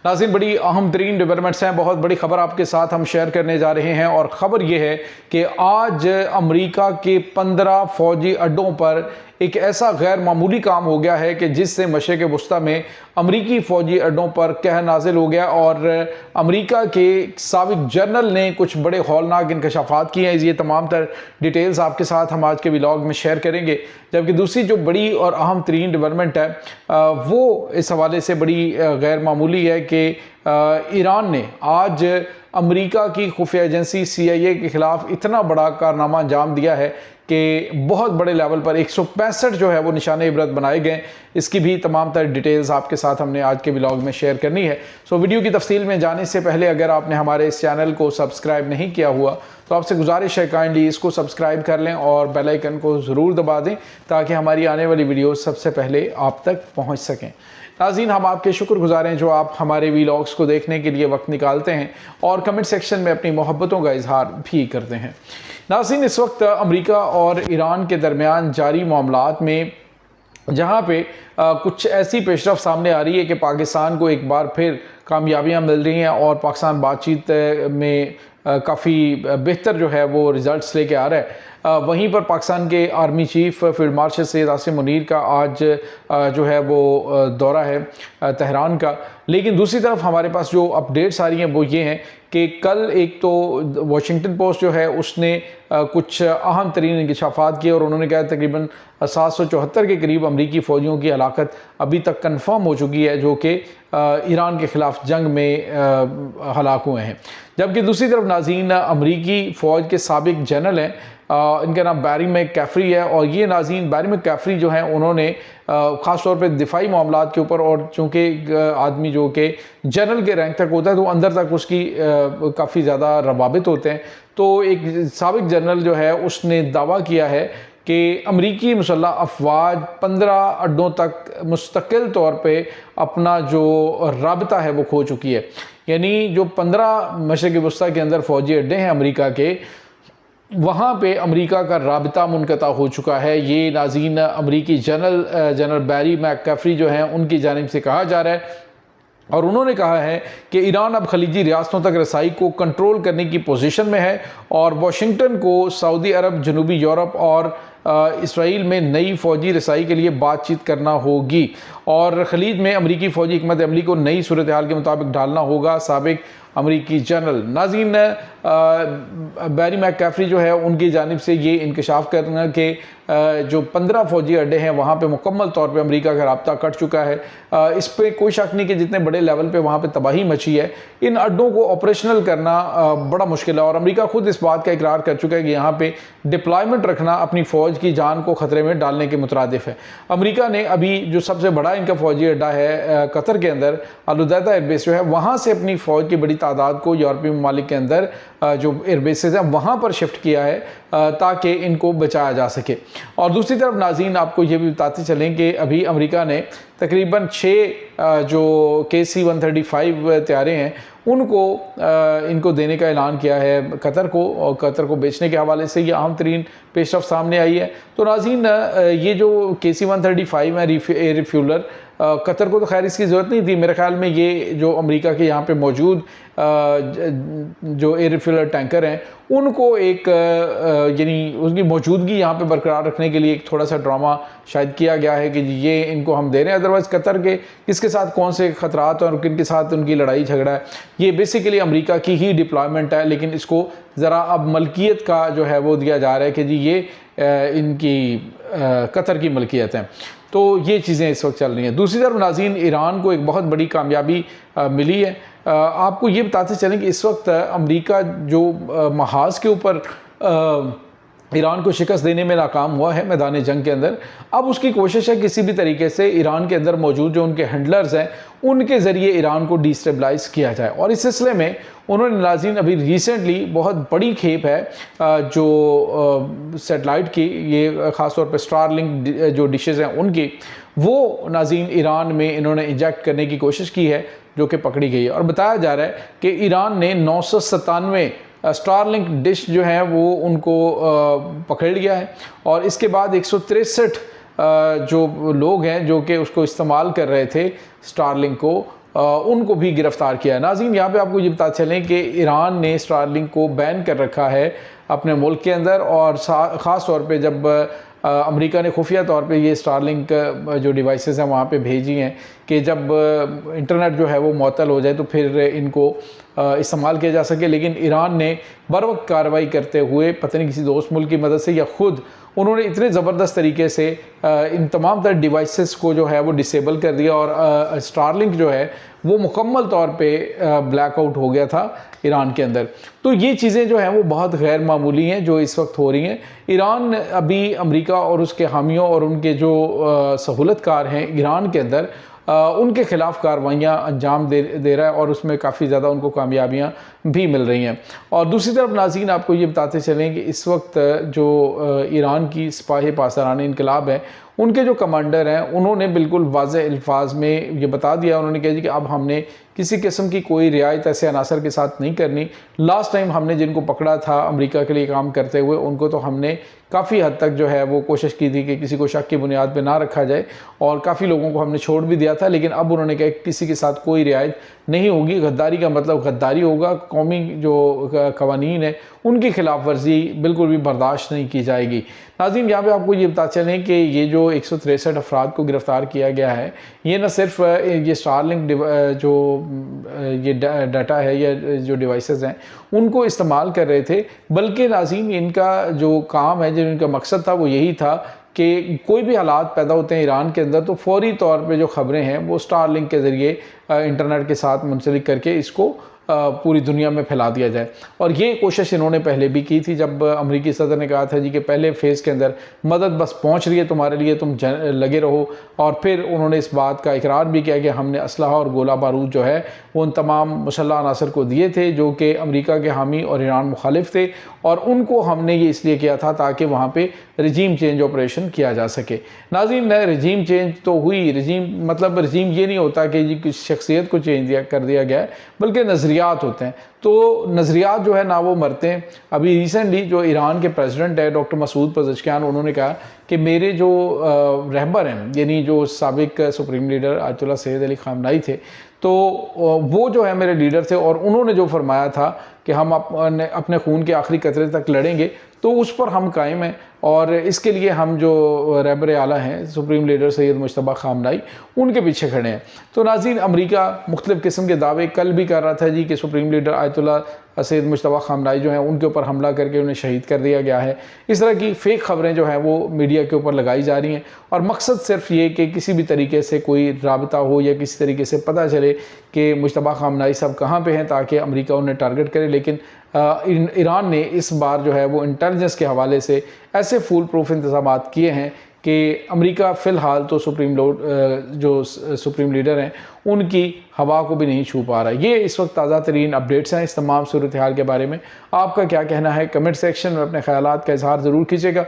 नाज़रीन, बड़ी अहम तरीन डेवलपमेंट्स हैं, बहुत बड़ी खबर आपके साथ हम शेयर करने जा रहे हैं। और ख़बर यह है कि आज अमेरिका के 15 फ़ौजी अड्डों पर एक ऐसा गैर मामूली काम हो गया है कि जिससे मशरिक़ वस्ता में अमरीकी फ़ौजी अड्डों पर कहर नाजिल हो गया। और अमेरिका के साबिक़ जनरल ने कुछ बड़े हौलनाक इंकशाफात किए हैं। ये तमाम तर डिटेल्स आपके साथ हम आज के व्लॉग में शेयर करेंगे। जबकि दूसरी जो बड़ी और अहम तरीन डेवलपमेंट है वो इस हवाले से बड़ी गैर मामूली है कि ईरान ने आज अमेरिका की खुफिया एजेंसी CIA के ख़िलाफ़ इतना बड़ा कारनामा अंजाम दिया है कि बहुत बड़े लेवल पर 165 जो है वो निशाने इबरत बनाए गए। इसकी भी तमाम तर डिटेल्स आपके साथ हमने आज के व्लॉग में शेयर करनी है। सो वीडियो की तफसील में जाने से पहले अगर आपने हमारे इस चैनल को सब्सक्राइब नहीं किया हुआ तो आपसे गुजारिश है काइंडली इसको सब्सक्राइब कर लें और बेल आइकन को ज़रूर दबा दें ताकि हमारी आने वाली वीडियो सबसे पहले आप तक पहुँच सकें। नाज़रीन, हम आपके शुक्रगुज़ार हैं जो आप हमारे व्लॉग्स को देखने के लिए वक्त निकालते हैं और कमेंट सेक्शन में अपनी मोहब्बतों का इजहार भी करते हैं। नाज़रीन, इस वक्त अमेरिका और ईरान के दरमियान जारी मामलात में जहाँ पे कुछ ऐसी पेशरफ सामने आ रही है कि पाकिस्तान को एक बार फिर कामयाबियाँ मिल रही हैं और पाकिस्तान बातचीत में काफ़ी बेहतर जो है वो रिज़ल्ट्स लेके आ रहा है। वहीं पर पाकिस्तान के army chief field marshal Syed Asim Munir का आज जो है वो दौरा है तेहरान का। लेकिन दूसरी तरफ हमारे पास जो अपडेट्स आ रही हैं वो ये हैं कि कल एक तो वाशिंगटन पोस्ट जो है उसने कुछ अहम तरीन इंकशाफात किए और उन्होंने कहा तकरीबन 774 के करीब अमरीकी फ़ौजियों की हलाकत अभी तक कन्फर्म हो चुकी है जो कि ईरान के ख़िलाफ़ जंग में हलाक हुए हैं। जबकि दूसरी तरफ नाज़रीन, अमरीकी फ़ौज के साबिक़ जनरल हैं, इनका नाम बैरी मैककैफरी है। और ये नाज़रीन बैरी मैककैफरी जो हैं उन्होंने ख़ास तौर पे दिफाई मामलात के ऊपर, और चूँकि आदमी जो कि जनरल के रैंक तक होता है तो अंदर तक उसकी काफ़ी ज़्यादा रवाबित होते हैं, तो एक साबिक़ जनरल जो है उसने दावा किया है कि अमरीकी मुसल्लह अफवाज 15 अड्डों तक मुस्तकिल तौर पे अपना जो राबता है वो खो चुकी है। यानी जो 15 मशरिक़ वस्ता के अंदर फ़ौजी अड्डे हैं अमरीका के, वहाँ पे अमेरिका का राबता मुनक़ता हो चुका है। ये नाज़रीन अमरीकी जनरल बैरी मैककैफरी जो हैं उनकी जानिब से कहा जा रहा है। और उन्होंने कहा है कि ईरान अब खलीजी रियासतों तक रसाई को कंट्रोल करने की पोजीशन में है और वाशिंगटन को सऊदी अरब, जनूबी यूरोप और इसराइल में नई फ़ौजी रसाई के लिए बातचीत करना होगी और खलीज में अमरीकी फ़ौजी हिकमत अमली को नई सूरत हाल के मुताबिक ढालना होगा। साबिक़ अमरीकी जनरल नाज़रीन बैरी मैककैफरी जो है उनकी जानिब से ये इंकशाफ करना कि जो 15 फ़ौजी अड्डे हैं वहाँ पे मुकम्मल तौर पे अमेरिका का राब्ता कट चुका है। इस पर कोई शक नहीं कि जितने बड़े लेवल पे वहाँ पे तबाही मची है, इन अड्डों को ऑपरेशनल करना बड़ा मुश्किल है। और अमेरिका खुद इस बात का इकरार कर चुका है कि यहाँ पे डिप्लॉयमेंट रखना अपनी फ़ौज की जान को ख़तरे में डालने के मुतरादिफ है। अमेरिका ने अभी जो सबसे बड़ा इनका फ़ौजी अड्डा है कतर के अंदर अल उदैदा एयरबेस जो है, वहाँ से अपनी फ़ौज की बड़ी तादाद को यूरोपीय ममालिक के अंदर जो एयरबेसेस हैं वहाँ पर शिफ्ट किया है ताकि इनको बचाया जा सके। और दूसरी तरफ नाज़रीन आपको ये भी बताते चलें कि अभी अमेरिका ने तकरीबन 6 जो KC-135 तैयारे हैं उनको इनको देने का ऐलान किया है कतर को, और कतर को बेचने के हवाले से ये अहम तरीन पेशरफ सामने आई है। तो नाज़रीन ये जो KC-135 है एयर रिफ्यूलर, कतर को तो खैर इसकी ज़रूरत नहीं थी। मेरे ख़्याल में ये जो अमेरिका के यहाँ पे मौजूद जो एयर रिफ्यूलर टैंकर हैं उनको एक यानी उनकी मौजूदगी यहाँ पे बरकरार रखने के लिए एक थोड़ा सा ड्रामा शायद किया गया है कि ये इनको हम दे रहे हैं। अदरवाइज़ कतर के किसके साथ कौन से ख़तरात और किन के साथ उनकी लड़ाई झगड़ा है, ये बेसिकली अमेरिका की ही डिप्लॉयमेंट है। लेकिन इसको ज़रा अब मलकियत का जो है वो दिया जा रहा है कि जी ये इनकी कतर की मलकियत है। तो ये चीज़ें इस वक्त चल रही हैं। दूसरी तरफ नाज़रीन ईरान को एक बहुत बड़ी कामयाबी मिली है। आपको ये बताते चलें कि इस वक्त अमेरिका जो महाज के ऊपर ईरान को शिकस्त देने में नाकाम हुआ है मैदान जंग के अंदर, अब उसकी कोशिश है किसी भी तरीके से ईरान के अंदर मौजूद जो उनके हैंडलर्स हैं उनके ज़रिए ईरान को डिस्टेबलाइज़ किया जाए। और इस सिलसिले में उन्होंने नाज़रीन अभी रिसेंटली बहुत बड़ी खेप है जो सेटेलाइट की, ये ख़ास तौर पे स्टारलिंक जो डिशेज़ हैं उनकी, वो नाज़रीन ईरान में इन्होंने इंजेक्ट करने की कोशिश की है जो कि पकड़ी गई है। और बताया जा रहा है कि ईरान ने 997 स्टारलिंक डिश जो है वो उनको पकड़ लिया है और इसके बाद 163 जो लोग हैं जो कि उसको इस्तेमाल कर रहे थे स्टारलिंक को, उनको भी गिरफ्तार किया है। नाज़रीन, यहाँ पे आपको ये बता चलें कि ईरान ने स्टारलिंक को बैन कर रखा है अपने मुल्क के अंदर, और ख़ास तौर पे जब अमेरिका ने खुफिया तौर पे ये स्टारलिंक जो डिवाइसेस हैं वहाँ पे भेजी हैं कि जब इंटरनेट जो है वो मुअत्तल हो जाए तो फिर इनको इस्तेमाल किया जा सके। लेकिन ईरान ने बर वक्त कार्रवाई करते हुए पता नहीं किसी दोस्त मुल्क की मदद से या ख़ुद उन्होंने इतने ज़बरदस्त तरीके से इन तमाम तर डिवाइसेस को जो है वो डिसेबल कर दिया, और स्टारलिंक जो है वो मुकम्मल तौर पे ब्लैकआउट हो गया था ईरान के अंदर। तो ये चीज़ें जो हैं वो बहुत गैर मामूली हैं जो इस वक्त हो रही हैं। ईरान अभी अमेरिका और उसके हामियों और उनके जो सहूलतकार हैं ईरान के अंदर, उनके ख़िलाफ़ कार्रवाइयाँ अंजाम दे रहा है, और उसमें काफ़ी ज़्यादा उनको कामयाबियाँ भी मिल रही हैं। और दूसरी तरफ नाज़रीन, आपको ये बताते चलें कि इस वक्त जो ईरान की सिपाही पासदारान इनकलाब है, उनके जो कमांडर हैं उन्होंने बिल्कुल वाज़ेह अल्फाज में ये बता दिया, उन्होंने कहा जी कि अब हमने किसी किस्म की कोई रियायत ऐसे अनासर के साथ नहीं करनी। लास्ट टाइम हमने जिनको पकड़ा था अमेरिका के लिए काम करते हुए, उनको तो हमने काफ़ी हद तक जो है वो कोशिश की थी कि किसी को शक की बुनियाद पे ना रखा जाए, और काफ़ी लोगों को हमने छोड़ भी दिया था। लेकिन अब उन्होंने कहा किसी के साथ कोई रियायत नहीं होगी, गद्दारी का मतलब गद्दारी होगा, कौमी जो कवानीन है उनकी खिलाफ वर्जी बिल्कुल भी बर्दाश्त नहीं की जाएगी। नाज़रीन, यहाँ पे आपको ये बता चलें कि ये जो 163 अफराद को गिरफ़्तार किया गया है, ये न सिर्फ ये स्टारलिंक जो ये डाटा है या जो डिवाइसेस हैं उनको इस्तेमाल कर रहे थे, बल्कि नाज़रीन इनका जो काम है, जो इनका मकसद था वो यही था कि कोई भी हालात पैदा होते हैं ईरान के अंदर तो फौरी तौर पे जो ख़बरें हैं वो स्टारलिंक के ज़रिए इंटरनेट के साथ मुंसलिक करके इसको पूरी दुनिया में फैला दिया जाए। और ये कोशिश इन्होंने पहले भी की थी, जब अमेरिकी सदर ने कहा था जी कि पहले फ़ेज़ के अंदर मदद बस पहुंच रही है तुम्हारे लिए, तुम लगे रहो। और फिर उन्होंने इस बात का इकरार भी किया कि हमने असलहा और गोला बारूद जो है वो उन तमाम मुसल्लह अनासर को दिए थे जो कि अमेरिका के हामी और ईरान मुखालिफ थे, और उनको हमने ये इसलिए किया था ताकि वहाँ पे रजीम चेंज ऑपरेशन किया जा सके। नाज़रीन, रजीम चेंज तो हुई, रजीम मतलब रजीम ये नहीं होता कि जी किसी शख्सियत को चेंज कर दिया गया है, बल्कि नज़रियात होते हैं। तो नज़रियात जो है ना वो मरते हैं। अभी रिसेंटली जो ईरान के प्रेसिडेंट है डॉक्टर मसूद पज़ेश्कियान, उन्होंने कहा कि मेरे जो रहबर हैं, यानी जो साबिक supreme leader Ayatollah Sayyid Ali Khamenei थे, तो वो जो है मेरे लीडर थे, और उन्होंने जो फरमाया था कि हम अपने खून के आखिरी कतरे तक लड़ेंगे, तो उस पर हम कायम हैं। और इसके लिए हम जो रहबर आला हैं सुप्रीम लीडर सैयद मुश्तबा ख़ामनेई, उनके पीछे खड़े हैं। तो नाज़रीन, अमेरिका मुख्तलिफ़ किस्म के दावे कल भी कर रहा था जी कि supreme leader Ayatollah Sayyid Mojtaba Khamenei जो हैं उनके ऊपर हमला करके उन्हें शहीद कर दिया गया है। इस तरह की फ़ेक ख़बरें जो हैं वो मीडिया के ऊपर लगाई जा रही हैं, और मकसद सिर्फ ये कि किसी भी तरीके से कोई राबता हो या किसी तरीके से पता चले कि मुश्तबा ख़ामनेई साहब कहाँ पे हैं, ताकि अमेरिका उन्हें टारगेट करे। लेकिन ईरान ने इस बार जो है वो इंटेलिजेंस के हवाले से ऐसे फूल प्रूफ इंतज़ामात किए हैं कि अमेरिका फ़िलहाल तो सुप्रीम लीडर हैं उनकी हवा को भी नहीं छू पा रहा है। ये इस वक्त ताज़ा तरीन अपडेट्स हैं इस तमाम सूरत हाल के बारे में। आपका क्या कहना है? कमेंट सेक्शन में अपने ख़यालात का इजहार ज़रूर कीजिएगा।